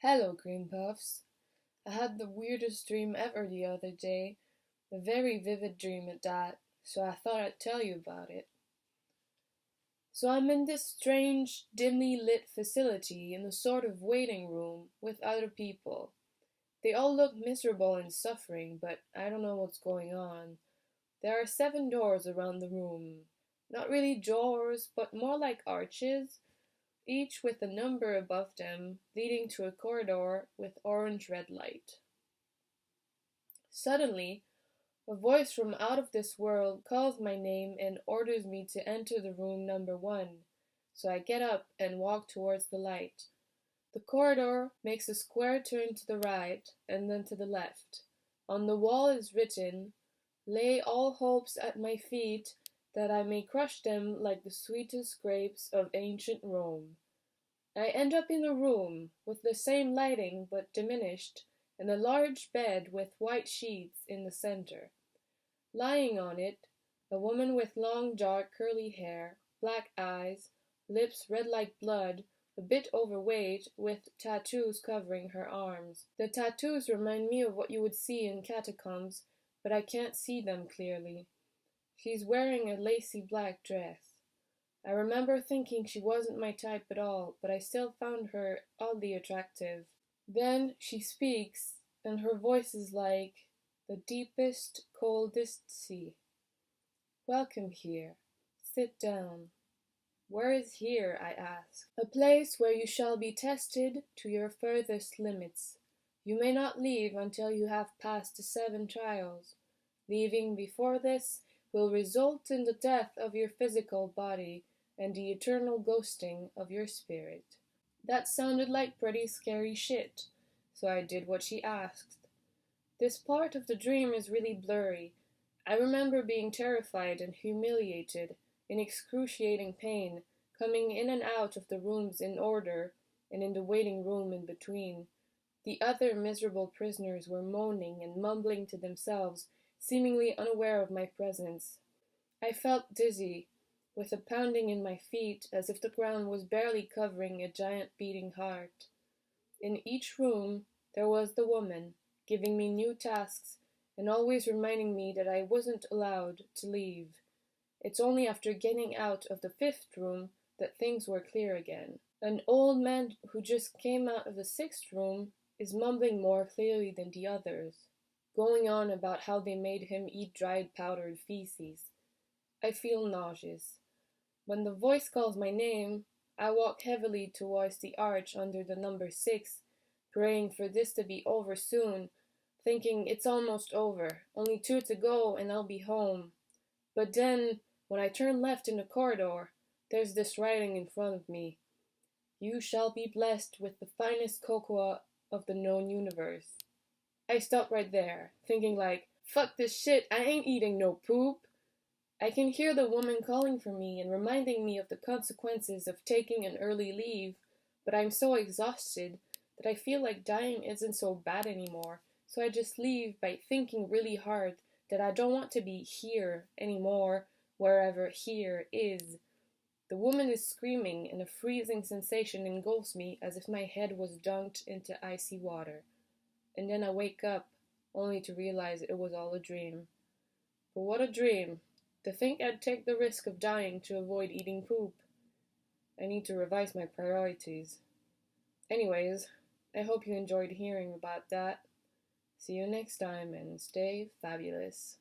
Hello, Cream Puffs. I had the weirdest dream ever the other day, a very vivid dream at that, so I thought I'd tell you about it. So I'm in this strange, dimly lit facility in a sort of waiting room with other people. They all look miserable and suffering, but I don't know what's going on. There are 7 doors around the room. Not really doors, but more like arches, each with a number above them, leading to a corridor with orange-red light. Suddenly, a voice from out of this world calls my name and orders me to enter the room number 1, so I get up and walk towards the light. The corridor makes a square turn to the right and then to the left. On the wall is written, "Lay all hopes at my feet, that I may crush them like the sweetest grapes of ancient Rome." I end up in a room with the same lighting but diminished, and a large bed with white sheets in the center. Lying on it, a woman with long dark curly hair, black eyes, lips red like blood, a bit overweight, with tattoos covering her arms. The tattoos remind me of what you would see in catacombs, but I can't see them clearly. She's wearing a lacy black dress. I remember thinking she wasn't my type at all, but I still found her oddly attractive. Then she speaks, and her voice is like the deepest, coldest sea. "Welcome here. Sit down." "Where is here?" I ask. "A place where you shall be tested to your furthest limits. You may not leave until you have passed the 7 trials. Leaving before this will result in the death of your physical body and the eternal ghosting of your spirit." That sounded like pretty scary shit, so I did what she asked. This part of the dream is really blurry. I remember being terrified and humiliated, in excruciating pain, coming in and out of the rooms in order, and in the waiting room in between. The other miserable prisoners were moaning and mumbling to themselves, seemingly unaware of my presence. I felt dizzy, with a pounding in my feet as if the ground was barely covering a giant beating heart. In each room there was the woman, giving me new tasks and always reminding me that I wasn't allowed to leave. It's only after getting out of the 5th room that things were clear again. An old man who just came out of the 6th room is mumbling more clearly than the others, going on about how they made him eat dried powdered feces. I feel nauseous. When the voice calls my name, I walk heavily towards the arch under the number 6, praying for this to be over soon, thinking it's almost over, only 2 to go and I'll be home. But then, when I turn left in the corridor, there's this writing in front of me. "You shall be blessed with the finest cocoa of the known universe." I stop right there, thinking like, fuck this shit, I ain't eating no poop. I can hear the woman calling for me and reminding me of the consequences of taking an early leave, but I'm so exhausted that I feel like dying isn't so bad anymore, so I just leave by thinking really hard that I don't want to be here anymore, wherever here is. The woman is screaming, and a freezing sensation engulfs me as if my head was dunked into icy water. And then I wake up, only to realize it was all a dream. But what a dream! To think I'd take the risk of dying to avoid eating poop. I need to revise my priorities. Anyways, I hope you enjoyed hearing about that. See you next time and stay fabulous.